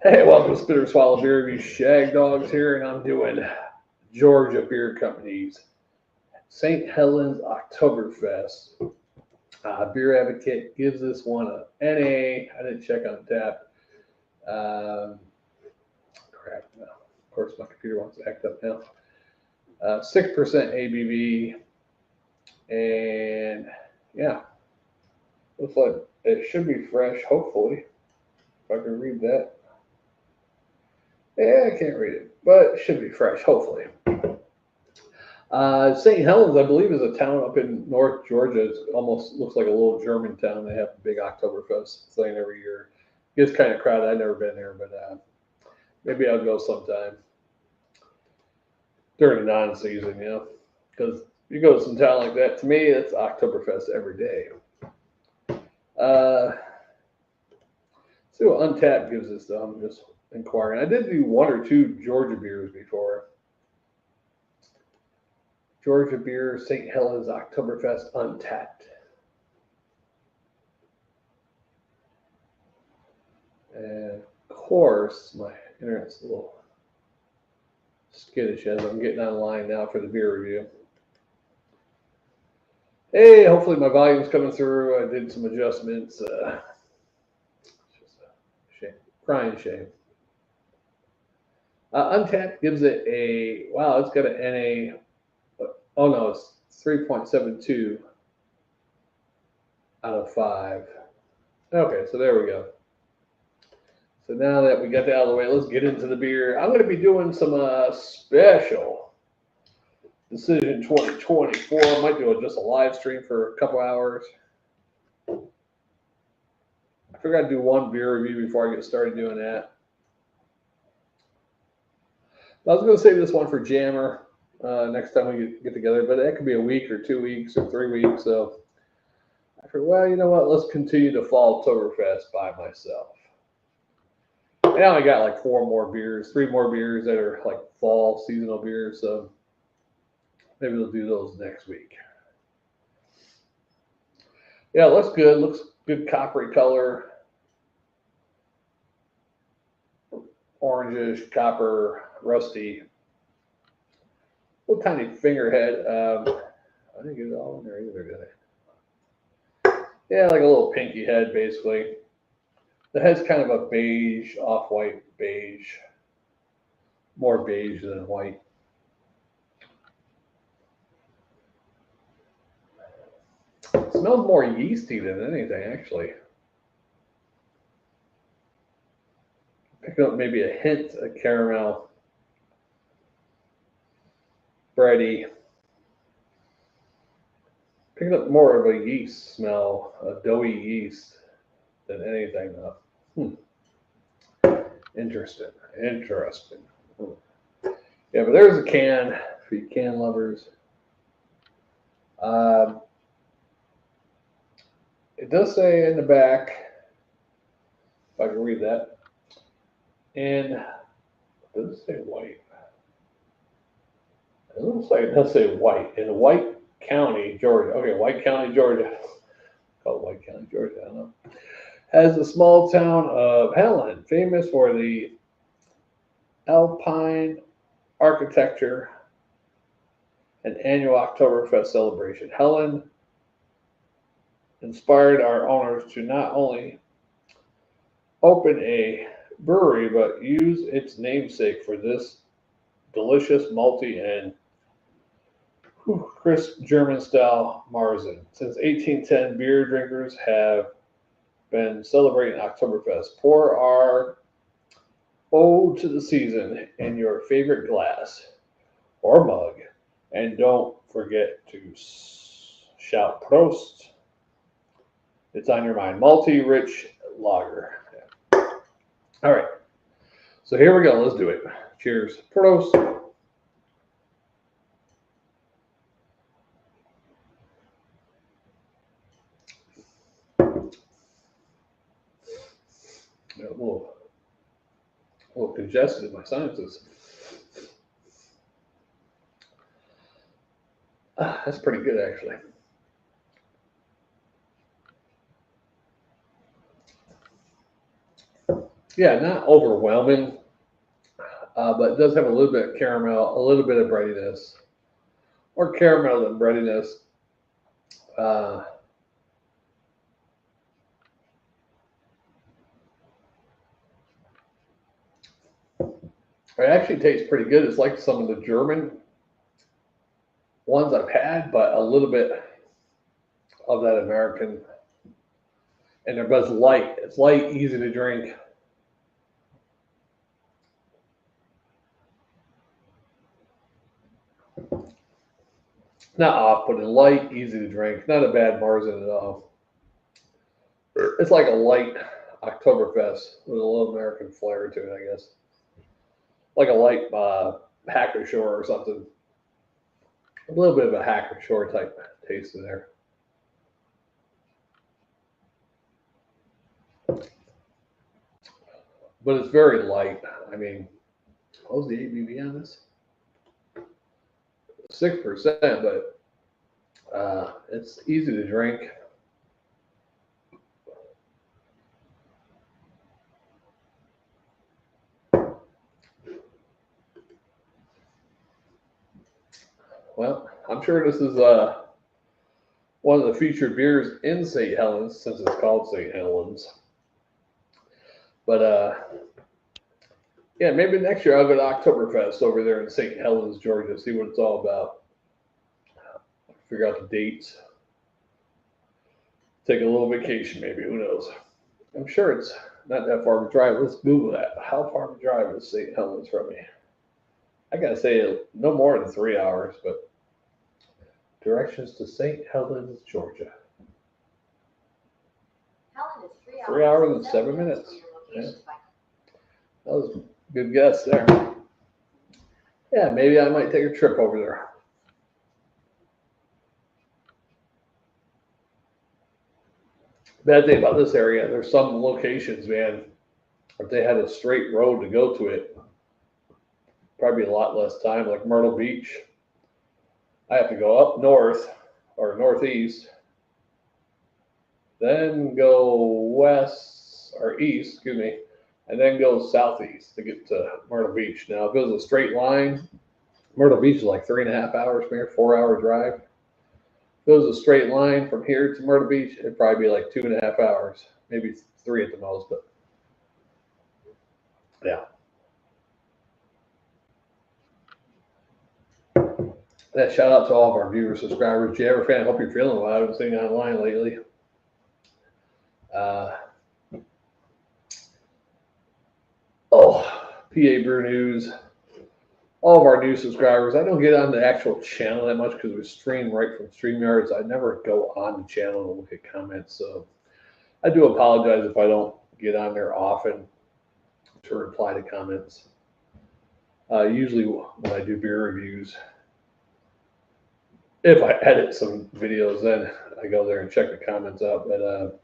Hey, welcome to Spitter Swallow Beer Review. Shagdog's here, and I'm doing Georgia Beer Company's St. Helen's Oktoberfest. Beer Advocate gives this one a NA. I didn't check on tap. Crap. No. Of course, my computer wants to act up now. 6% ABV, and yeah, looks like it should be fresh. Hopefully, if I can read that. Yeah, I can't read it, but it should be fresh, hopefully. St. Helens, I believe, is a town up in North Georgia. It almost looks like a little German town. They have a big Oktoberfest thing every year. It gets kind of crowded. I've never been there, but maybe I'll go sometime during the non-season, because you go to some town like that, to me, it's Oktoberfest every day. See what Untapped gives us, though. I'm just inquiring. I did do one or two Georgia beers before. Georgia beer, St. Helens Oktoberfest Untapped. And of course, my internet's a little skittish as I'm getting online now for the beer review. Hey, hopefully my volume's coming through. I did some adjustments. It's just a shame, crying shame. Untapped gives it a, wow, it's got an NA. Oh no, it's 3.72 out of 5. Okay, so there we go. So now that we got that out of the way, let's get into the beer. I'm going to be doing some special Decision 2024. I might do just a live stream for a couple hours. I figured I'd do one beer review before I get started doing that. I was going to save this one for Jammer. Next time we get together, but that could be a week or 2 weeks or 3 weeks. So I figured, well, you know what? Let's continue to Falltoberfest by myself. And I only got like 3 more beers that are like fall seasonal beers. So maybe we'll do those next week. Yeah, it looks good. Looks good, coppery color, orangish, copper, rusty. Little tiny fingerhead. I didn't get it all in there either, did I? Yeah, like a little pinky head, basically. The head's kind of a beige, off-white beige. More beige than white. It smells more yeasty than anything, actually. Picking up maybe a hint of caramel. Bready. Picking up more of a yeast smell, a doughy yeast, than anything. Interesting. Yeah, but there's a can for you can lovers. It does say in the back, if I can read that, and does it say white? It looks like it does say white. In White County, Georgia. Okay, White County, Georgia. Called White County, Georgia, I don't know. Has the small town of Helen, famous for the alpine architecture and annual Oktoberfest celebration. Helen inspired our owners to not only open a brewery, but use its namesake for this delicious malty and crisp German-style Marzen. Since 1810, beer drinkers have been celebrating Oktoberfest. Pour our ode to the season in your favorite glass or mug, and don't forget to shout Prost. It's on your mind. Malty, rich lager. Yeah. All right. So here we go. Let's do it. Cheers. Prost. A little congested in my sinuses. That's pretty good, actually. Yeah, not overwhelming, but it does have a little bit of caramel, a little bit of breadiness, more caramel than breadiness. Uh, it actually tastes pretty good. It's like some of the German ones I've had, but a little bit of that American. And they're both light. It's light, easy to drink. Not off-putting, light, easy to drink. Not a bad Marzen at all. It's like a light Oktoberfest with a little American flair to it, I guess. Like a light Hacker Shore or something. A little bit of a Hacker Shore type taste in there. But it's very light. I mean, what was the ABV on this? 6%, but it's easy to drink. Well, I'm sure this is one of the featured beers in St. Helens, since it's called St. Helens. But yeah, maybe next year I'll go to Oktoberfest over there in St. Helens, Georgia, see what it's all about. Figure out the dates. Take a little vacation, maybe. Who knows? I'm sure it's not that far of a drive. Let's Google that. How far of a drive is St. Helens from me? I gotta say no more than 3 hours, but directions to St. Helens, Georgia. Helen is 3 hours, 3 hours and 7 minutes. Yeah. That was a good guess there. Yeah, maybe I might take a trip over there. Bad thing about this area, there's some locations, man, if they had a straight road to go to it, probably a lot less time, like Myrtle Beach. I have to go up north or northeast, then go west or east, excuse me, and then go southeast to get to Myrtle Beach. Now, if it was a straight line, Myrtle Beach is like 3.5 hours from here, 4 hour drive. If it was a straight line from here to Myrtle Beach, it'd probably be like 2.5 hours, maybe 3 at the most, but yeah. That shout out to all of our viewers, subscribers. Jabber fan, hope you're feeling well. I haven't seen you online lately. PA Brew News. All of our new subscribers. I don't get on the actual channel that much because we stream right from StreamYards. I never go on the channel to look at comments, so I do apologize if I don't get on there often to reply to comments. Usually when I do beer reviews, if I edit some videos, then I go there and check the comments out. But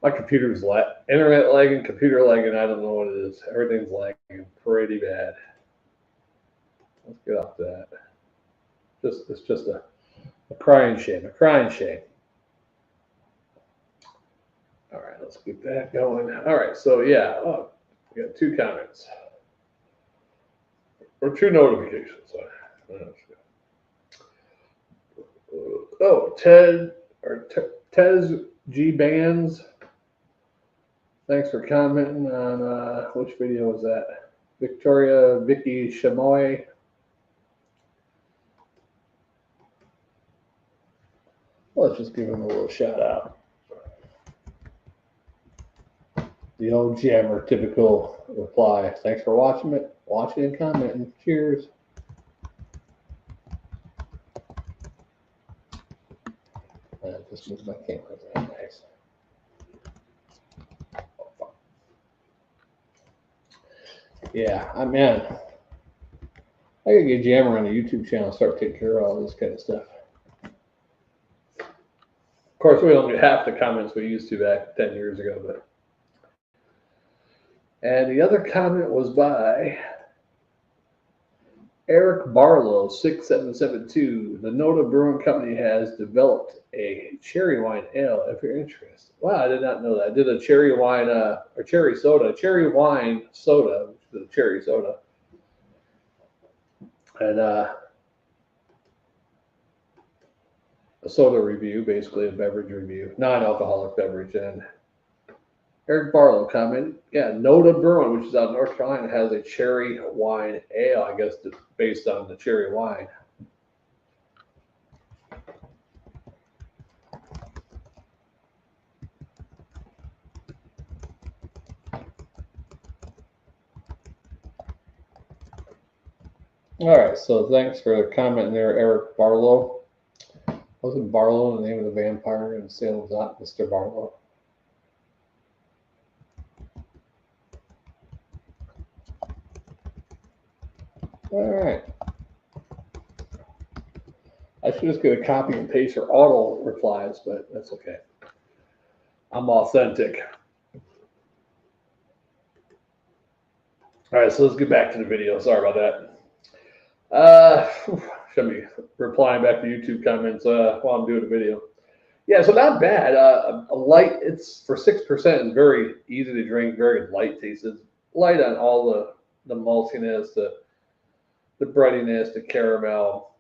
my computer's internet lagging, computer lagging. I don't know what it is. Everything's lagging pretty bad. Let's get off that. It's just a crying shame. A crying shame. All right, let's get that going. All right, so yeah, we got 2 comments or 2 notifications. Tez G Bands. Thanks for commenting on which video was that? Victoria Vicky Chamoy. Let's just give him a little shout out. The old jammer typical reply. Thanks for watching and commenting. Cheers. Just move my camera there. Nice. Yeah, I gotta get Jammer on the YouTube channel, start taking care of all this kind of stuff. Of course, we don't get half the comments we used to back 10 years ago, but. And the other comment was by Eric Barlow, 6772. The Nota Brewing Company has developed a cherry wine ale if you're interested. Wow, I did not know that. I did a cherry wine, or cherry soda, cherry wine soda, which is a cherry soda. And a soda review, basically a beverage review, non-alcoholic beverage. And Eric Barlow commented, yeah, Nota Brewing, which is out in North Carolina, has a cherry wine ale, I guess, based on the cherry wine. All right, so thanks for the comment there, Eric Barlow. Wasn't Barlow the name of the vampire in Salem's Lot, Mr. Barlow? All right. I should just get a copy and paste for auto replies, but that's okay. I'm authentic. All right, so let's get back to the video. Sorry about that. Should be replying back to YouTube comments while I'm doing the video. Yeah, so not bad. A light, it's for 6%, is very easy to drink, very light taste. It's light on all the maltiness, the breadiness, the caramel.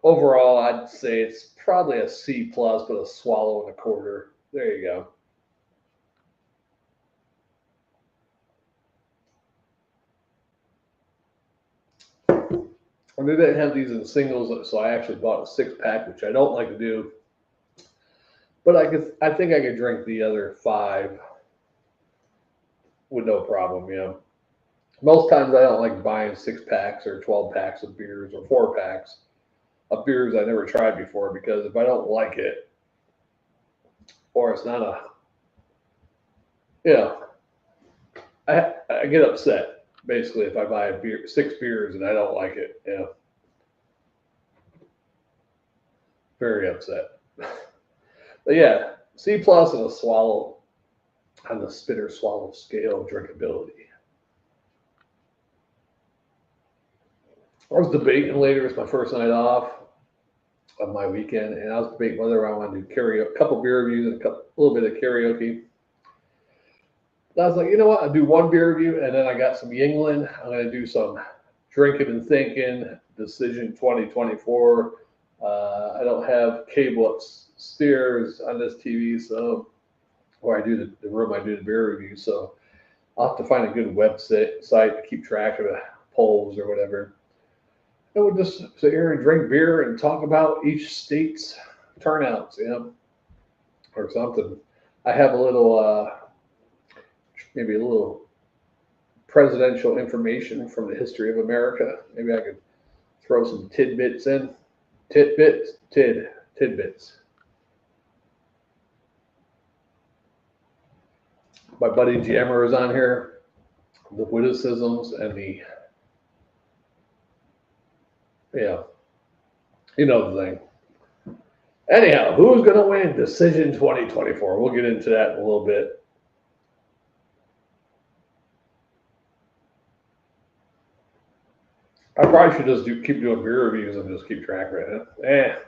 Overall, I'd say it's probably a C plus, but a swallow and a quarter. There you go. And they didn't have these in singles, so I actually bought a 6-pack, which I don't like to do. But I think I could drink the other 5 with no problem, you know. Most times I don't like buying 6-packs or 12-packs of beers or 4-packs of beers I never tried before, because if I don't like it, or it's not a, you know, I get upset basically if I buy a beer, 6 beers and I don't like it, you know. Very upset. But yeah, C plus and a swallow on the spitter swallow scale of drinkability. I was debating later. It's my first night off of my weekend, and I was debating whether I want to do karaoke, a couple beer reviews and a little bit of karaoke. And I was like, you know what? I'll do one beer review, and then I got some Yingling. I'm going to do some drinking and thinking, decision 2024. I don't have cable upstairs on this TV, so where I do the room I do the beer review. So I'll have to find a good website to keep track of the polls or whatever. And we'll just sit here and drink beer and talk about each state's turnouts, you know, or something. I have a little, maybe a little presidential information from the history of America. Maybe I could throw some tidbits in. Tidbits. My buddy Jammer is on here. The witticisms and the, yeah, you know the thing. Anyhow, who's going to win decision 2024? We'll get into that in a little bit. I probably should just keep doing beer reviews and just keep track of it.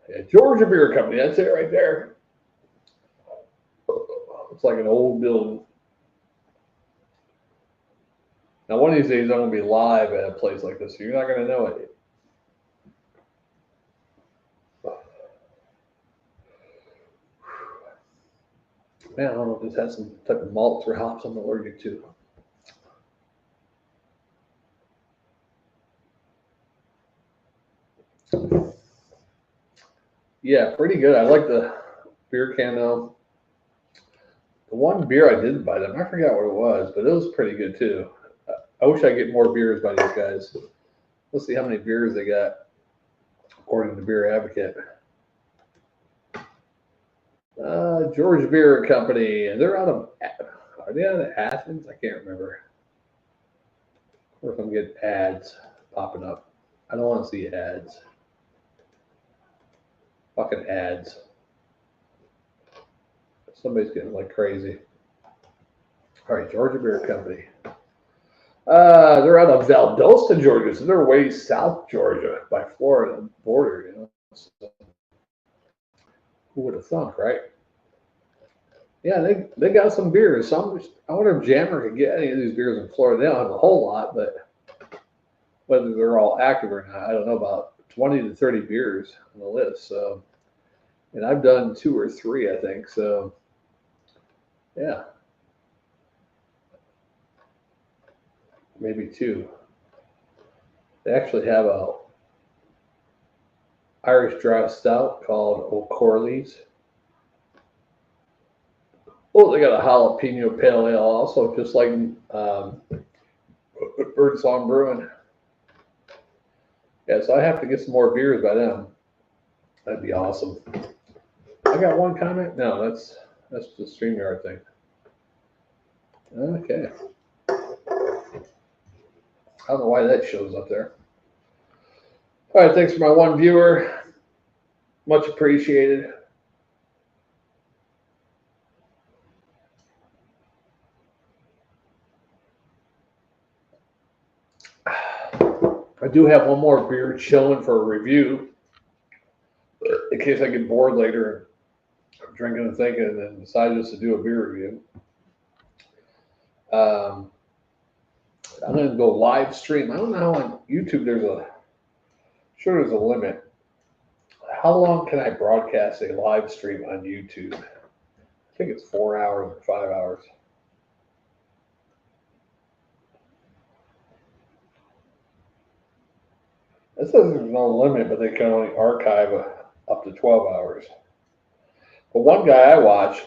Yeah, Georgia Beer Company. That's it right there. It's like an old building. Now, one of these days, I'm going to be live at a place like this, so you're not going to know it. Man, I don't know if this has some type of malts or hops I'm allergic to. Yeah, pretty good. I like the beer can though. The one beer I didn't buy them, I forgot what it was, but it was pretty good too. I wish I get more beers by these guys. Let's see how many beers they got, according to Beer Advocate. Georgia Beer Company, and they're are they out of Athens? I can't remember. Or if I'm getting ads popping up. I don't want to see ads. Fucking ads. Somebody's getting like crazy. All right, Georgia Beer Company. They're out of Valdosta, Georgia, so they're way south Georgia by Florida border. So who would have thunk, right? Yeah, they got some beers. I wonder if Jammer could get any of these beers in Florida. They don't have a whole lot, but whether they're all active or not, I don't know. About 20 to 30 beers on the list. So, and I've done 2 or 3, I think. So, yeah, maybe 2. They actually have a Irish dry stout called O'Corley's. Oh, they got a jalapeno pale ale also, just like Birdsong Brewing. Yeah, so I have to get some more beers by them. That'd be awesome. I got one comment. No, that's the StreamYard thing. Okay. I don't know why that shows up there. All right, thanks for my one viewer. Much appreciated. I do have one more beer chilling for a review in case I get bored later, drinking and thinking, and then decide just to do a beer review. I'm going to go live stream. I don't know how on YouTube there's a limit. How long can I broadcast a live stream on YouTube? I think it's 4 hours or 5 hours. It says there's no limit, but they can only archive up to 12 hours. But one guy I watch,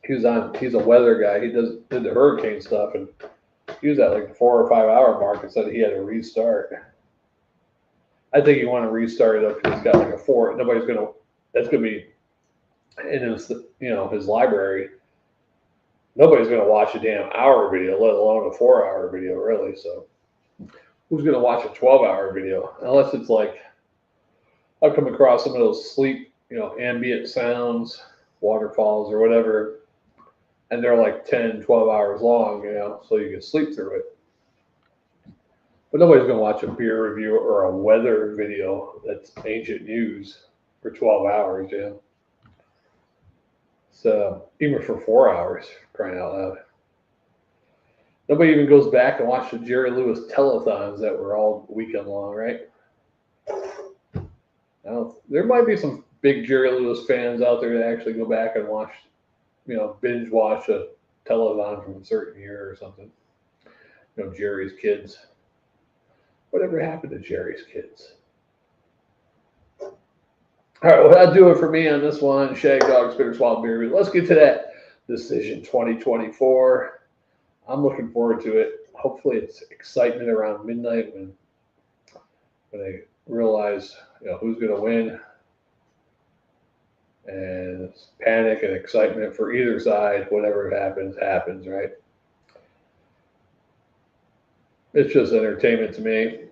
he's a weather guy. He did the hurricane stuff, and he was at like the 4 or 5 hour mark and said he had to restart. I think you want to restart it up because he's got like a 4. That's gonna be in his library. Nobody's gonna watch a damn hour video, let alone a 4 hour video, really. So who's gonna watch a 12-hour video? Unless it's like I've come across some of those sleep, ambient sounds, waterfalls or whatever, and they're like 10, 12 hours long, so you can sleep through it. But nobody's going to watch a beer review or a weather video that's ancient news for 12 hours, So even for 4 hours, crying out loud. Nobody even goes back and watch the Jerry Lewis telethons that were all weekend long, right? Now, there might be some big Jerry Lewis fans out there that actually go back and watch, binge watch a telethon from a certain year or something. Jerry's Kids. Whatever happened to Jerry's Kids? All right, well, that'll do it for me on this one. Shagdog Spitter Swallow Beer. Let's get to that decision 2024. I'm looking forward to it. Hopefully, it's excitement around midnight when they realize who's going to win, and it's panic and excitement for either side. Whatever happens, right? It's just entertainment to me.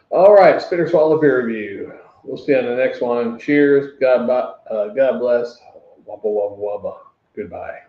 All right, Spitter Swallow Beer Review. We'll see you on the next one. Cheers. God bless. Wubba wubba wubba. Goodbye.